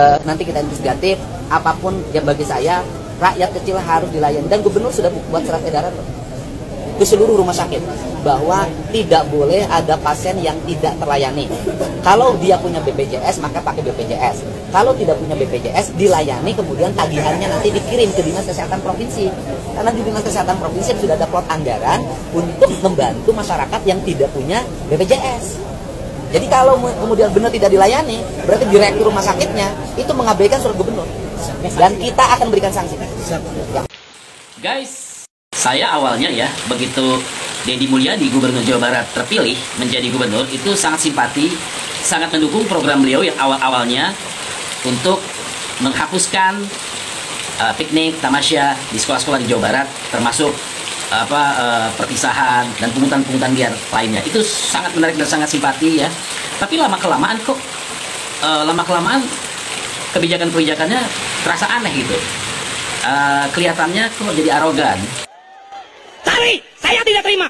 Nanti kita investigatif, apapun yang bagi saya rakyat kecil harus dilayani, dan gubernur sudah buat surat edaran ke seluruh rumah sakit bahwa tidak boleh ada pasien yang tidak terlayani. Kalau dia punya BPJS maka pakai BPJS, kalau tidak punya BPJS dilayani, kemudian tagihannya nanti dikirim ke Dinas Kesehatan Provinsi, karena di Dinas Kesehatan Provinsi sudah ada plot anggaran untuk membantu masyarakat yang tidak punya BPJS. Jadi kalau kemudian benar tidak dilayani, berarti direktur rumah sakitnya itu mengabaikan surat gubernur. Dan kita akan berikan sanksi. Ya. Guys, saya awalnya ya, begitu Deddy Mulyadi Gubernur Jawa Barat terpilih menjadi gubernur, itu sangat simpati, sangat mendukung program beliau yang awal-awalnya untuk menghapuskan piknik, tamasya di sekolah-sekolah di Jawa Barat, termasuk perpisahan dan pungutan-pungutan liar lainnya. Itu sangat menarik dan sangat simpati ya. Tapi lama-kelamaan kok kebijakan-kebijakannya terasa aneh gitu. Kelihatannya kok jadi arogan. Tapi saya tidak terima.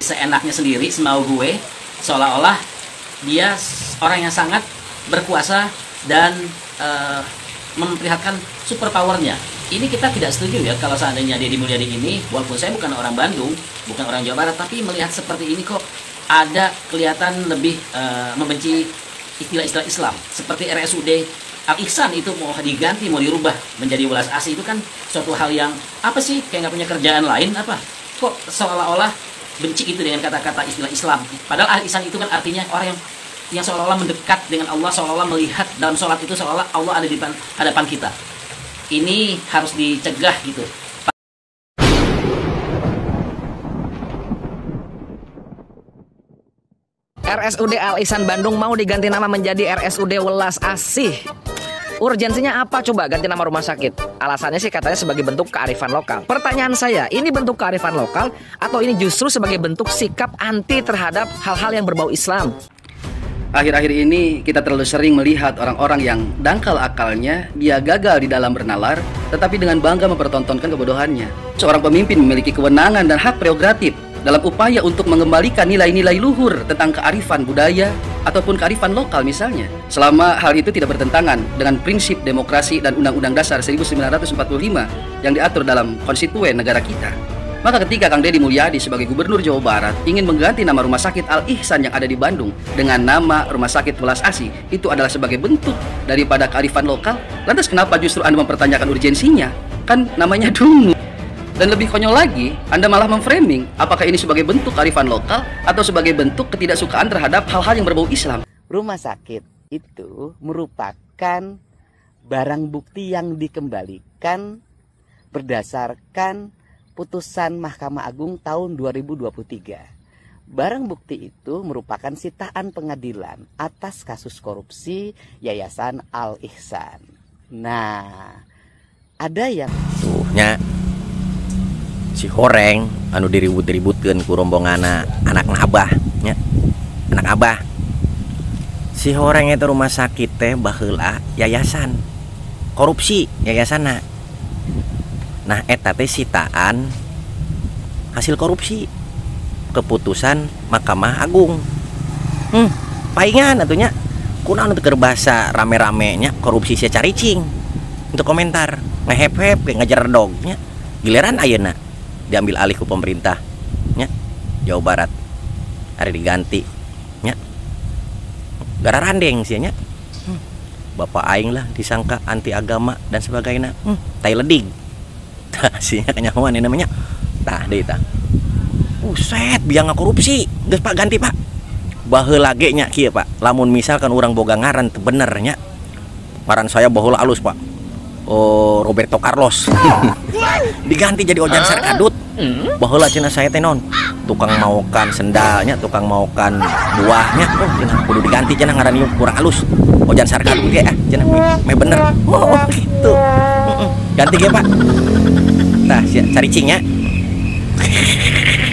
Seenaknya sendiri, semau gue, seolah-olah dia orang yang sangat berkuasa dan memperlihatkan super powernya. Ini kita tidak setuju ya kalau seandainya Deddy Mulyadi ini, walaupun saya bukan orang Bandung, bukan orang Jawa Barat, tapi melihat seperti ini kok ada kelihatan lebih membenci istilah-istilah Islam. Seperti RSUD Al-Ihsan itu mau diganti, mau dirubah menjadi welas asih, itu kan suatu hal yang apa sih, kayak nggak punya kerjaan lain apa? Kok seolah-olah benci itu dengan kata-kata istilah Islam. Padahal Al-Ihsan itu kan artinya orang yang seolah-olah mendekat dengan Allah, seolah-olah melihat dalam sholat itu seolah Allah ada di hadapan kita. Ini harus dicegah gitu. RSUD Al-Ihsan Bandung mau diganti nama menjadi RSUD Welas Asih. Urgensinya apa coba ganti nama rumah sakit? Alasannya sih katanya sebagai bentuk kearifan lokal. Pertanyaan saya, ini bentuk kearifan lokal atau ini justru sebagai bentuk sikap anti terhadap hal-hal yang berbau Islam? Akhir-akhir ini kita terlalu sering melihat orang-orang yang dangkal akalnya, dia gagal di dalam bernalar, tetapi dengan bangga mempertontonkan kebodohannya. Seorang pemimpin memiliki kewenangan dan hak prerogatif dalam upaya untuk mengembalikan nilai-nilai luhur tentang kearifan budaya ataupun kearifan lokal misalnya. Selama hal itu tidak bertentangan dengan prinsip demokrasi dan Undang-Undang Dasar 1945 yang diatur dalam konstituen negara kita. Maka ketika Kang Deddy Mulyadi sebagai Gubernur Jawa Barat ingin mengganti nama Rumah Sakit Al-Ihsan yang ada di Bandung dengan nama Rumah Sakit Welas Asih, itu adalah sebagai bentuk daripada kearifan lokal. Lantas kenapa justru Anda mempertanyakan urgensinya? Kan namanya dungu. Dan lebih konyol lagi, Anda malah memframing apakah ini sebagai bentuk kearifan lokal atau sebagai bentuk ketidaksukaan terhadap hal-hal yang berbau Islam. Rumah sakit itu merupakan barang bukti yang dikembalikan berdasarkan putusan Mahkamah Agung tahun 2023. Barang bukti itu merupakan sitaan pengadilan atas kasus korupsi Yayasan Al-Ihsan. Nah, ada yang tuhnya si Horeng anu diribut-ributkeun ku rombongan anak Abah nya. Anak Abah. Si Horeng itu rumah sakit teh baheula yayasan korupsi yayasana. Nah, eta teh sitaan hasil korupsi keputusan Mahkamah Agung. Paingan atunya kunaon teu keur basa rame-ramenya korupsi sia caricing untuk komentar ngehep-hep kayak ngejar dognya. Giliran ayeuna diambil alih ku pemerintah nya Jawa Barat hari diganti nya gara randeng sia nya. Bapak aing lah disangka anti agama dan sebagainya. Tai ledig. Sinya kenyawan ini namanya. Tah deui tah. Buset, biang korupsi. Geus Pak ganti Pak. Baheula ge nya kieu Pak. Lamun misalkan urang boga ngaran teu bener nya. Ngaran saya baheula alus Pak. Oh, Roberto Carlos. Diganti jadi Ojan Sarkadut. Baheula cenah saya teh non. Tukang maokan sendalnya, tukang maokan buahnya. Oh, cenah kudu diganti cenah ngaran ieu kurang alus. Ojan Sarkadut ge cenah me bener. Oh, gitu. Ganti ge Pak. Nah, caricingnya.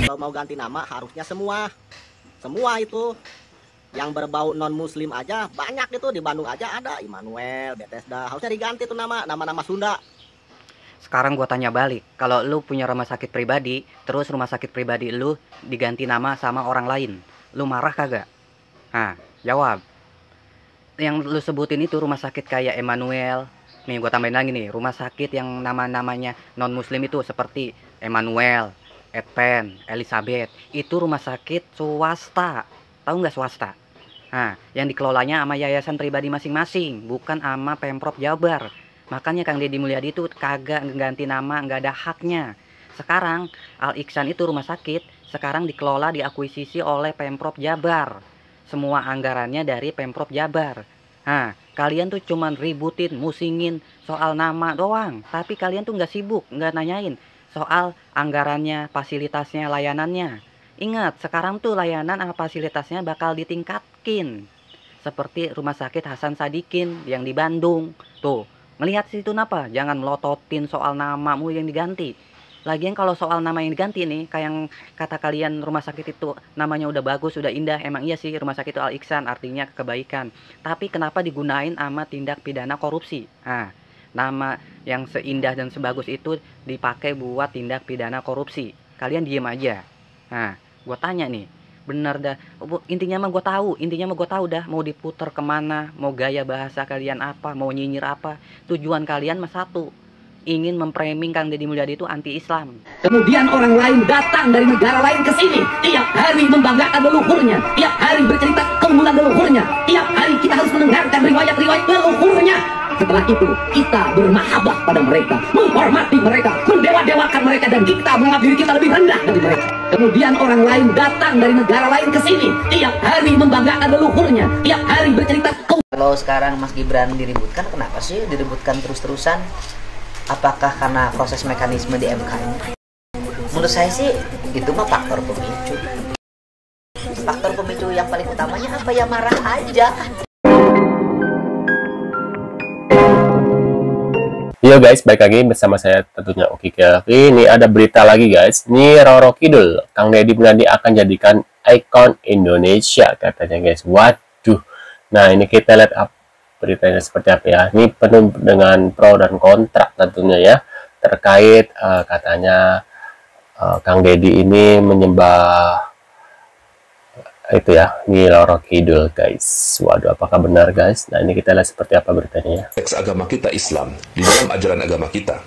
Kalau mau ganti nama harusnya semua itu yang berbau non muslim aja banyak itu di Bandung aja ada Immanuel, Bethesda, harusnya diganti tuh nama-nama Sunda. Sekarang gua tanya balik, kalau lu punya rumah sakit pribadi, terus rumah sakit pribadi lu diganti nama sama orang lain, lu marah kagak? Nah, jawab. yang lu sebutin itu rumah sakit kayak Emmanuel. Nih gue tambahin lagi nih, rumah sakit yang nama-namanya non-muslim itu seperti Emmanuel, Advent, Elizabeth. Itu rumah sakit swasta. Tahu nggak swasta? Nah, yang dikelolanya sama yayasan pribadi masing-masing, bukan sama Pemprov Jabar. Makanya Kang Deddy Mulyadi itu kagak ganti nama, nggak ada haknya. Sekarang Al Ihsan itu rumah sakit, sekarang dikelola diakuisisi oleh Pemprov Jabar. Semua anggarannya dari Pemprov Jabar. Nah, kalian tuh cuman ributin, musingin soal nama doang. Tapi kalian tuh nggak sibuk, nggak nanyain soal anggarannya, fasilitasnya, layanannya. Ingat, sekarang tuh layanan sama fasilitasnya bakal ditingkatkin. Seperti Rumah Sakit Hasan Sadikin yang di Bandung. Tuh, ngelihat situ napa? Jangan melototin soal namamu yang diganti. Lagian kalau soal nama yang diganti nih, kayak yang kata kalian rumah sakit itu namanya udah bagus, udah indah. Emang iya sih, Rumah Sakit itu Al Ihsan, artinya kebaikan. Tapi kenapa digunain sama tindak pidana korupsi? Nah, nama yang seindah dan sebagus itu dipakai buat tindak pidana korupsi. Kalian diem aja. Nah, gue tanya nih, bener dah. Intinya mah gue tahu dah. Mau diputar kemana, mau gaya bahasa kalian apa, mau nyinyir apa. Tujuan kalian mah satu, ingin memframing Kang Deddy Mulyadi itu anti-Islam. Kemudian orang lain datang dari negara lain ke sini, tiap hari membanggakan leluhurnya, tiap hari bercerita keunggulan leluhurnya, tiap hari kita harus mendengarkan riwayat-riwayat leluhurnya. Setelah itu kita bermahabbah pada mereka, menghormati mereka, mendewa-dewakan mereka, dan kita menganggap diri kita lebih rendah dari mereka. Kemudian orang lain datang dari negara lain ke sini, tiap hari membanggakan leluhurnya, tiap hari bercerita. Kalau sekarang Mas Gibran diributkan, kenapa sih diributkan terus-terusan? Apakah karena proses mekanisme di MK ini? Menurut saya sih itu mah faktor pemicu. Faktor pemicu yang paling utamanya apa ya, marah aja. Yo guys, balik lagi bersama saya tentunya Oki Kelvy. Ini ada berita lagi guys. Ini Roro Kidul, Kang Deddy Mulyadi akan jadikan ikon Indonesia katanya guys. Waduh. Nah ini kita lihat beritanya seperti apa ya. Ini penuh dengan pro dan kontra tentunya ya. Terkait katanya Kang Deddy ini menyembah itu ya, ini Roro Kidul guys. Waduh, apakah benar guys? Nah ini kita lihat seperti apa beritanya ya. Teks agama kita Islam, di dalam ajaran agama kita,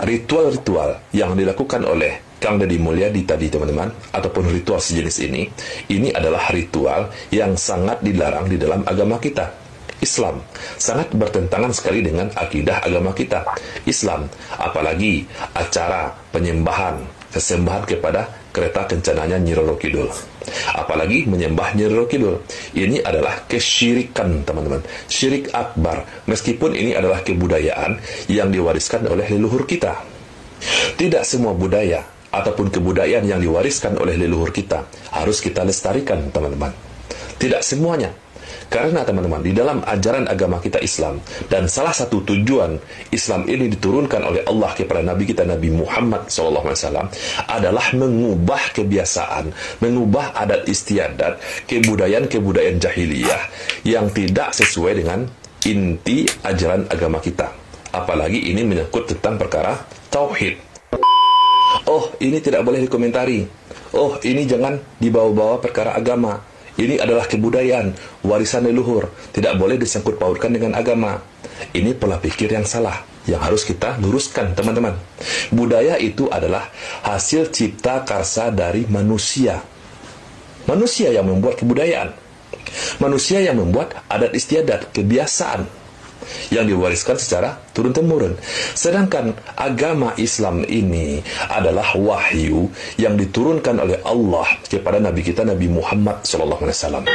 ritual-ritual yang dilakukan oleh Kang Deddy Mulyadi tadi teman-teman, ataupun ritual sejenis ini adalah ritual yang sangat dilarang di dalam agama kita Islam, sangat bertentangan sekali dengan akidah agama kita Islam. Apalagi acara penyembahan, sesembahan kepada kereta kencananya Nyi Roro Kidul, apalagi menyembah Nyi Roro Kidul. Ini adalah kesyirikan teman-teman, syirik akbar, meskipun ini adalah kebudayaan yang diwariskan oleh leluhur kita. Tidak semua budaya ataupun kebudayaan yang diwariskan oleh leluhur kita harus kita lestarikan teman-teman, tidak semuanya. Karena teman-teman, di dalam ajaran agama kita Islam, dan salah satu tujuan Islam ini diturunkan oleh Allah kepada Nabi kita Nabi Muhammad SAW adalah mengubah kebiasaan, mengubah adat istiadat, kebudayaan-kebudayaan jahiliyah yang tidak sesuai dengan inti ajaran agama kita. Apalagi ini menyangkut tentang perkara tauhid. Oh, ini tidak boleh dikomentari. Oh, ini jangan dibawa-bawa perkara agama. Ini adalah kebudayaan, warisan leluhur, tidak boleh disangkut pautkan dengan agama. Ini pola pikir yang salah, yang harus kita luruskan teman-teman. Budaya itu adalah hasil cipta karsa dari manusia. Manusia yang membuat kebudayaan. Manusia yang membuat adat istiadat, kebiasaan yang diwariskan secara turun-temurun. Sedangkan agama Islam ini adalah wahyu yang diturunkan oleh Allah kepada Nabi kita Nabi Muhammad SAW.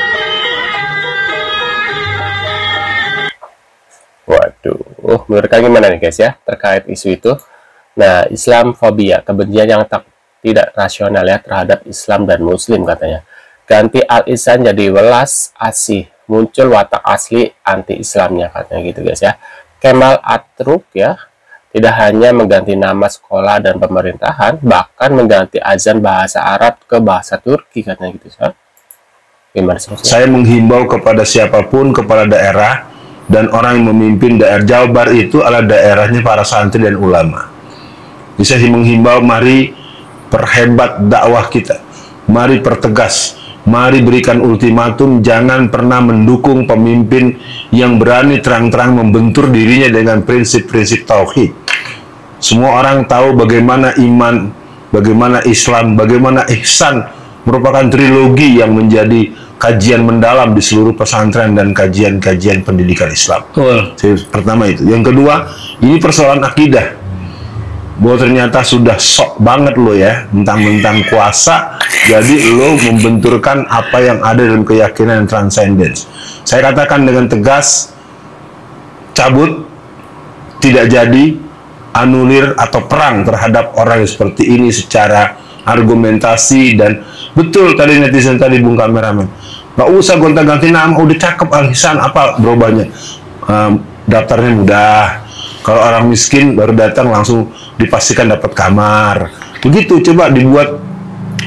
Waduh, menurut kalian gimana nih guys ya terkait isu itu? Nah, Islamfobia, kebencian yang tidak rasional ya terhadap Islam dan Muslim katanya. Ganti Al Ihsan jadi welas asih, muncul watak asli anti-Islamnya katanya gitu guys ya. Kemal Atruk ya, tidak hanya mengganti nama sekolah dan pemerintahan, bahkan mengganti azan bahasa Arab ke bahasa Turki katanya gitu ya. Gimana sih? Saya menghimbau kepada siapapun, kepala daerah dan orang yang memimpin daerah Jawa Barat itu adalah daerahnya para santri dan ulama. Saya menghimbau, mari perhebat dakwah kita, mari pertegas Mari berikan ultimatum, jangan pernah mendukung pemimpin yang berani terang-terang membentur dirinya dengan prinsip-prinsip tauhid. Semua orang tahu bagaimana iman, bagaimana Islam, bagaimana ihsan merupakan trilogi yang menjadi kajian mendalam di seluruh pesantren dan kajian-kajian pendidikan Islam. Pertama itu. Yang kedua, ini persoalan akidah. Bahwa ternyata sudah sok banget lo ya, mentang-mentang kuasa, jadi lo membenturkan apa yang ada dalam keyakinan transcendence. Saya katakan dengan tegas, cabut, tidak jadi, anulir atau perang terhadap orang yang seperti ini secara argumentasi. Dan betul tadi netizen tadi, Bung Kameramen, nggak usah gonta-ganti nama, udah cakep Al-Ihsan, apa berubahnya? Daftarnya mudah. Kalau orang miskin baru datang langsung dipastikan dapat kamar. Begitu, coba dibuat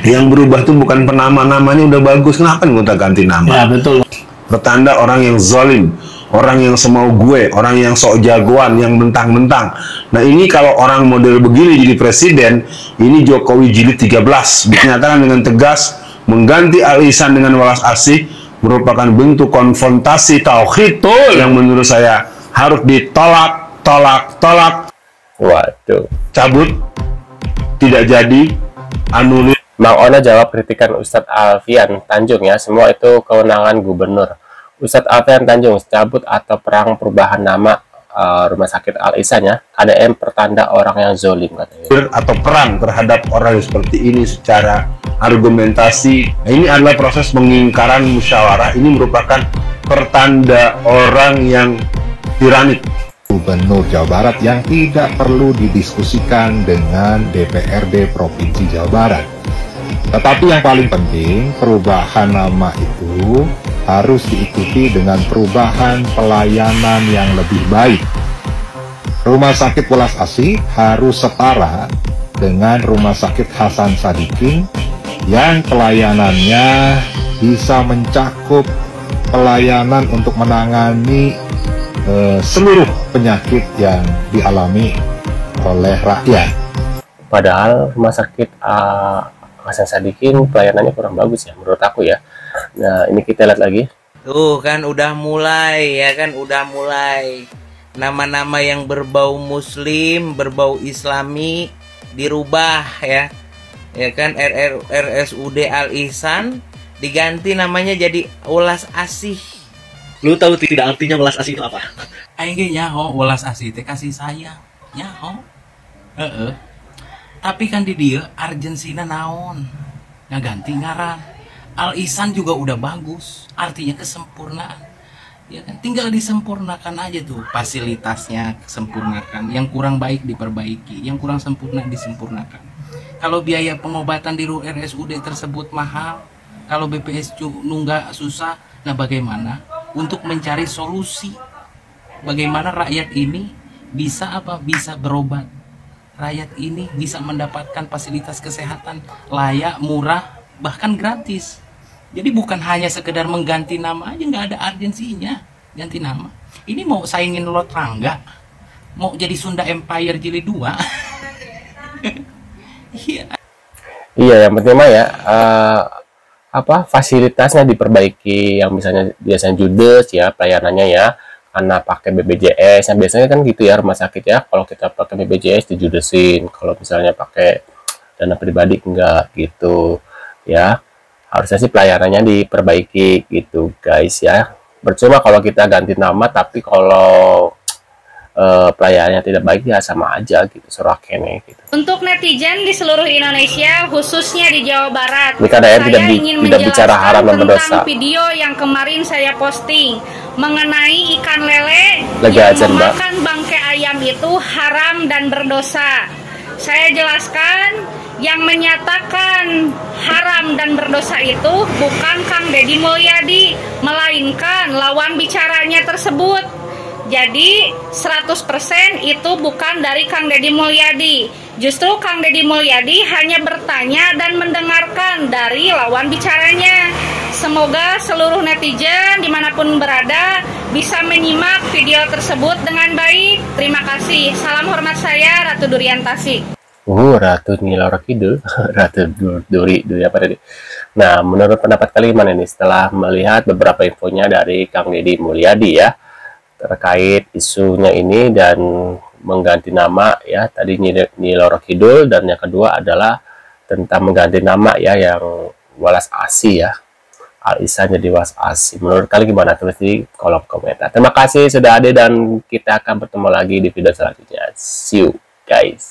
yang berubah tuh bukan penama-namanya udah bagus, kenapa gonta-ganti nama? Ya betul. Pertanda orang yang zalim, orang yang semau gue, orang yang sok jagoan, yang mentang-mentang. Nah ini kalau orang model begini jadi presiden, ini Jokowi jilid 13. Dinyatakan dengan tegas, mengganti Al-Ihsan dengan Welas Asih merupakan bentuk konfrontasi tauhid yang menurut saya harus ditolak. Tolak. Waduh. Cabut, tidak jadi, anulir. Mang Ona jawab kritikan Ustadz Alfian Tanjung ya, semua itu kewenangan gubernur. Ustadz Alfian Tanjung, cabut atau perang perubahan nama rumah sakit Al-Ihsan ya, KDM pertanda orang yang zolim katanya. Atau perang terhadap orang yang seperti ini secara argumentasi. Nah, ini adalah proses pengingkaran musyawarah. Ini merupakan pertanda orang yang tiranik. Gubernur Jawa Barat yang tidak perlu didiskusikan dengan DPRD Provinsi Jawa Barat. Tetapi yang paling penting, perubahan nama itu harus diikuti dengan perubahan pelayanan yang lebih baik. Rumah sakit Welas Asih harus setara dengan Rumah Sakit Hasan Sadikin yang pelayanannya bisa mencakup pelayanan untuk menangani seluruh penyakit yang dialami oleh rakyat. Padahal rumah sakit Hasan Sadikin pelayanannya kurang bagus ya menurut aku ya. Nah ini kita lihat lagi. Tuh kan udah mulai ya kan, udah mulai nama-nama yang berbau muslim, berbau islami dirubah ya. Ya kan, RSUD Al-Ihsan diganti namanya jadi Welas Asih. Lu tahu tidak artinya Welas Asih itu apa? Aing nyaho Welas Asih teh kasih sayang. Nyaho. Tapi kan di dia Argentina naon. Ngaganti ngaran. Al-Ihsan juga udah bagus. Artinya kesempurnaan. Ya kan, tinggal disempurnakan aja tuh fasilitasnya, sempurnakan. Yang kurang baik diperbaiki, yang kurang sempurna disempurnakan. Kalau biaya pengobatan di RSUD tersebut mahal, kalau BPS nunggak susah, nah bagaimana untuk mencari solusi bagaimana rakyat ini bisa bisa berobat, rakyat ini bisa mendapatkan fasilitas kesehatan layak, murah, bahkan gratis. Jadi bukan hanya sekedar mengganti nama aja, nggak ada urgensinya ganti nama. Ini mau saingin Lot Rangga, mau jadi Sunda Empire jilid 2. Iya, yang penting mah ya fasilitasnya diperbaiki, yang biasanya judes ya pelayanannya ya, karena pakai BPJS. Yang biasanya kan gitu ya rumah sakit ya, kalau kita pakai BPJS dijudesin, kalau misalnya pakai dana pribadi enggak gitu ya. Harusnya sih pelayanannya diperbaiki gitu guys ya. Percuma kalau kita ganti nama tapi kalau pelayanannya tidak baik ya sama aja gitu, sorakene gitu. Untuk netizen di seluruh Indonesia, khususnya di Jawa Barat, saya ingin tidak bicara haram dan berdosa. Tentang video yang kemarin saya posting mengenai ikan lele yang memakan bangkai ayam itu haram dan berdosa. Saya jelaskan, yang menyatakan haram dan berdosa itu bukan Kang Deddy Mulyadi, melainkan lawan bicaranya tersebut. Jadi 100% itu bukan dari Kang Deddy Mulyadi. Justru Kang Deddy Mulyadi hanya bertanya dan mendengarkan dari lawan bicaranya. Semoga seluruh netizen dimanapun berada bisa menyimak video tersebut dengan baik. Terima kasih. Salam hormat saya, Ratu Durian Tasik. Ratu Nilora Kidul, Ratu Duri apa tadi? Nah, menurut pendapat kalian gimana nih setelah melihat beberapa infonya dari Kang Deddy Mulyadi ya terkait isunya ini dan mengganti nama ya, tadi Nyi Roro Kidul, dan yang kedua adalah tentang mengganti nama ya yang Welas Asih ya, Al Ihsan jadi Welas Asih. Menurut kalian gimana? Tulis di kolom komentar. Terima kasih sudah hadir dan kita akan bertemu lagi di video selanjutnya. See you guys.